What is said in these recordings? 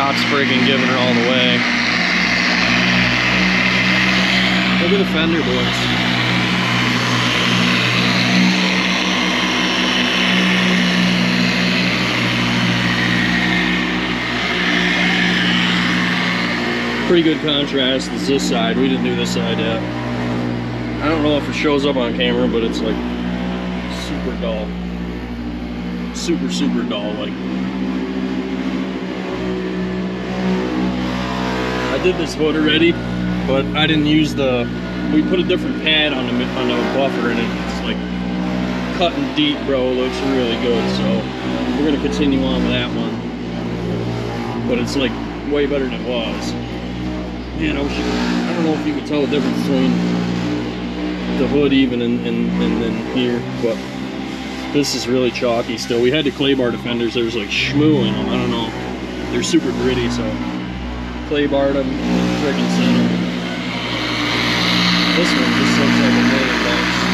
shock's freaking giving her all the way. Look at the fender, boys. Pretty good contrast is this side. We didn't do this side yet. I don't know if it shows up on camera, but it's like super dull. Super dull. Like, I did this hood already, but I didn't use we put a different pad on the buffer, and it's like cutting deep, bro. It looks really good, so we're gonna continue on with that one. But it's like way better than it was. Man, I don't know if you can tell the difference between the hood even and then here, but this is really chalky still. We had the clay bar defenders. There's like schmoo in them. I don't know. They're super gritty, so clay barred them, freaking center. This one just looks like $1,000,000.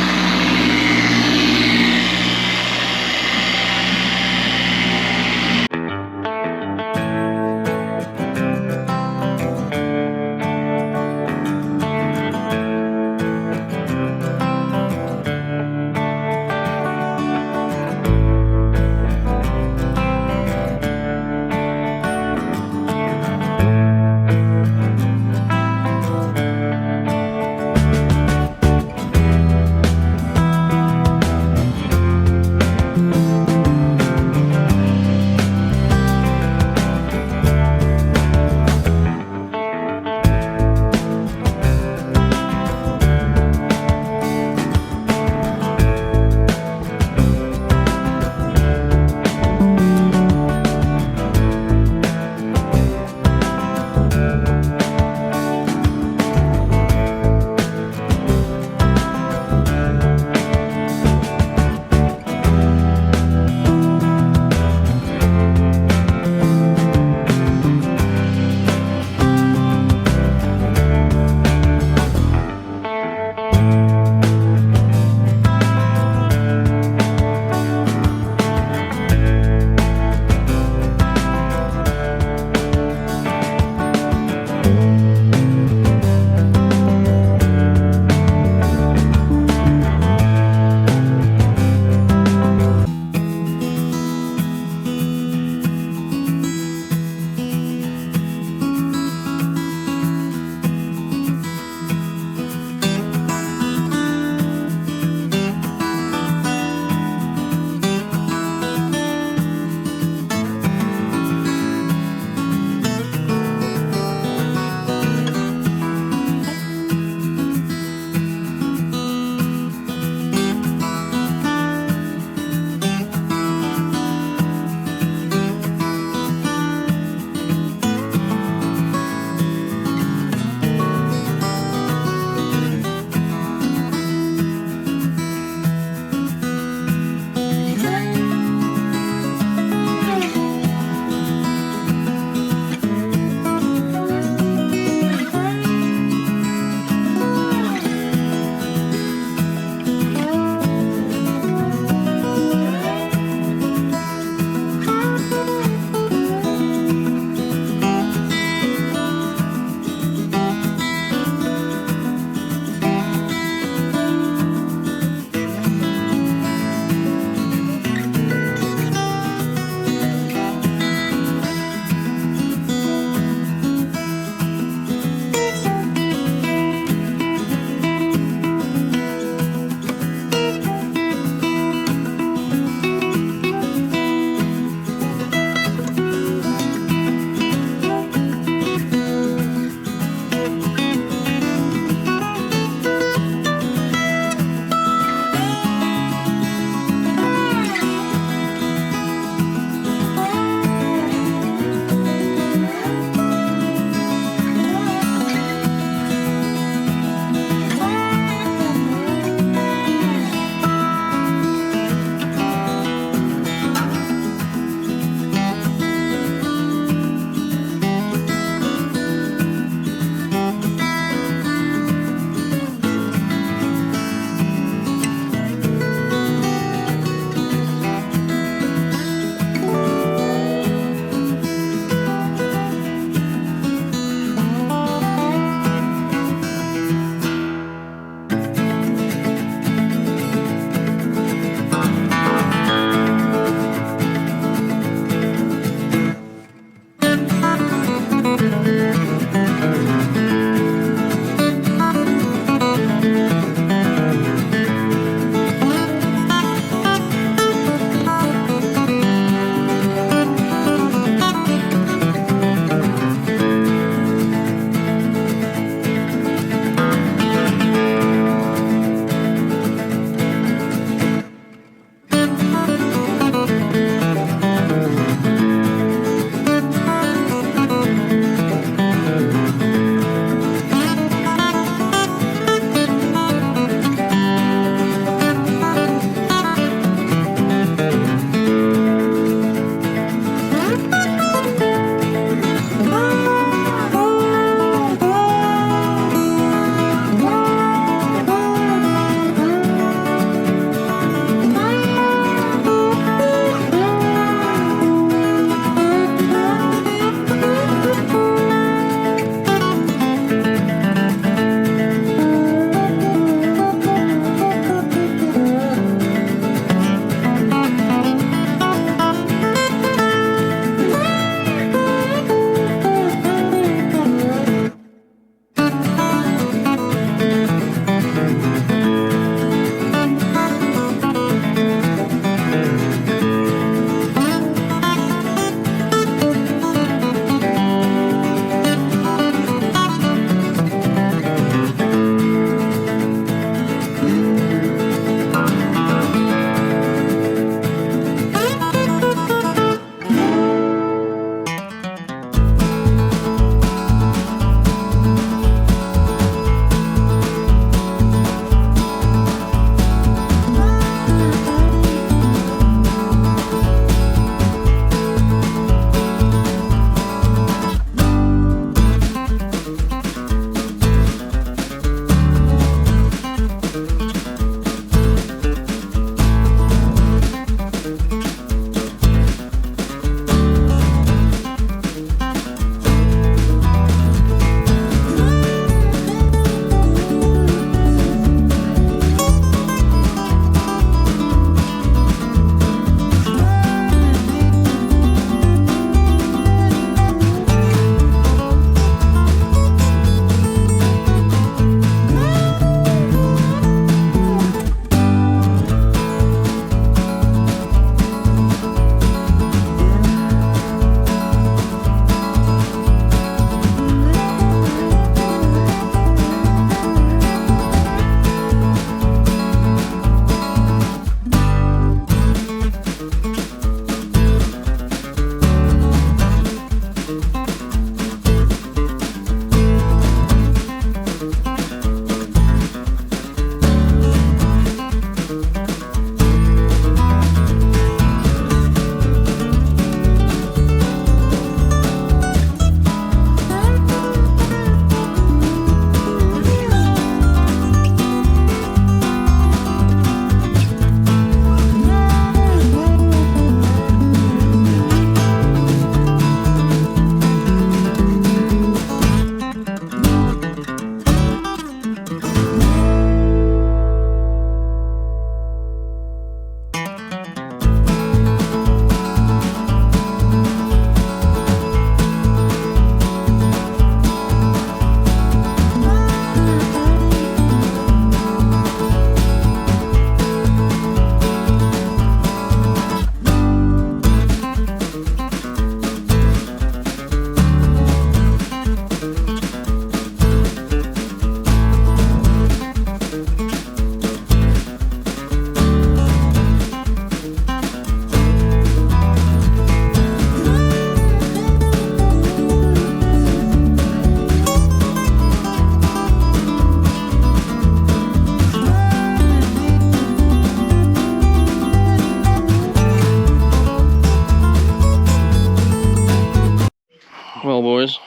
boys.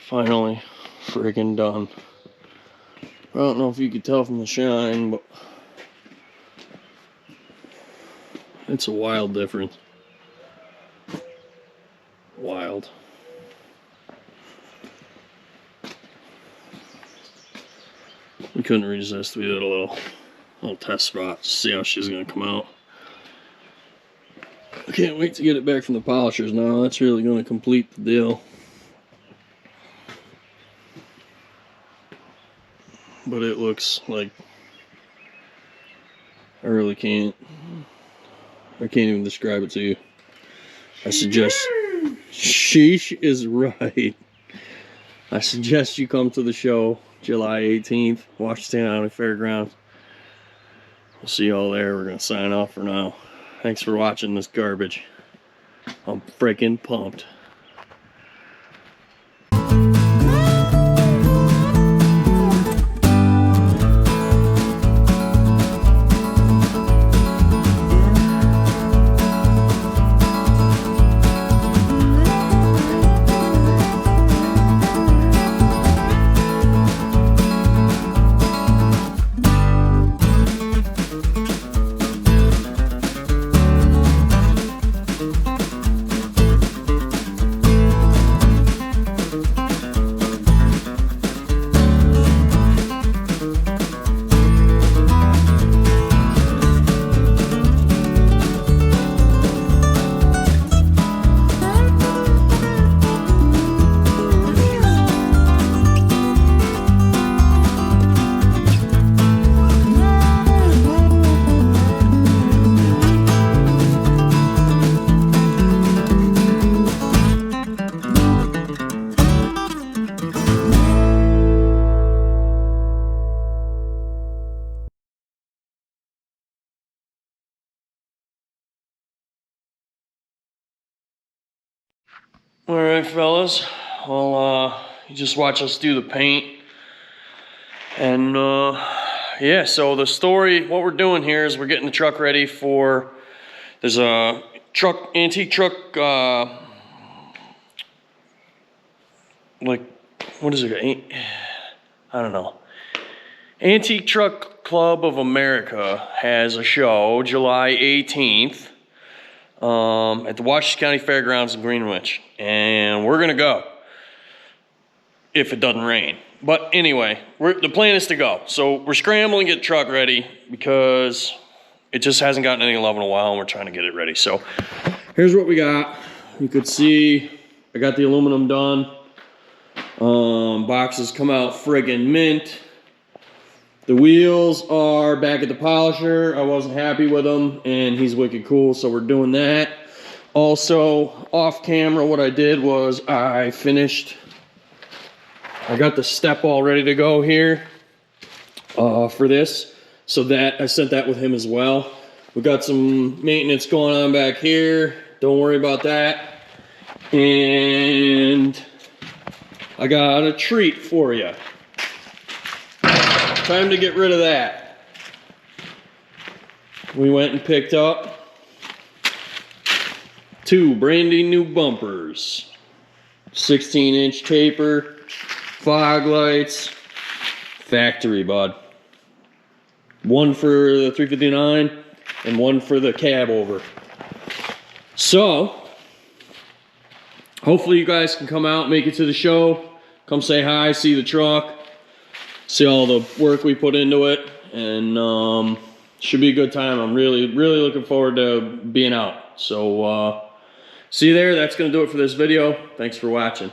Finally friggin' done. I don't know if you could tell from the shine, but it's a wild difference. Wild. We couldn't resist. We did a little test spot to see how she's gonna come out. I can't wait to get it back from the polishers now. That's really gonna complete the deal. But it looks like I really can't. I can't even describe it to you. I suggest sheesh is right. I suggest you come to the show July 18th, Washington County Fairgrounds. We'll see you all there. We're gonna sign off for now. Thanks for watching this garbage. I'm freaking pumped. Alright fellas, well you just watch us do the paint, and yeah, so the story, what we're doing here is we're getting the truck ready for, there's a truck, antique truck, like, what is it, I don't know, Antique Truck Club of America has a show July 18th. At the Washington County Fairgrounds in Greenwich, and we're gonna go if it doesn't rain. But anyway, the plan is to go, so we're scrambling to get the truck ready because it just hasn't gotten any love in a while, and we're trying to get it ready. So here's what we got. You could see I got the aluminum done. Boxes come out friggin' mint. The wheels are back at the polisher. I wasn't happy with them, and he's wicked cool, so we're doing that. Also, off camera, what I did was I got the step all ready to go here for this, so that I sent that with him as well. We got some maintenance going on back here. Don't worry about that. And I got a treat for you. Time to get rid of that. We went and picked up 2 brandy new bumpers. 16-inch taper, fog lights, factory, bud. One for the 359 and one for the cab over. So, hopefully you guys can come out, make it to the show, come say hi, see the truck. See all the work we put into it, and should be a good time. I'm really looking forward to being out. So see you there. That's gonna do it for this video. Thanks for watching.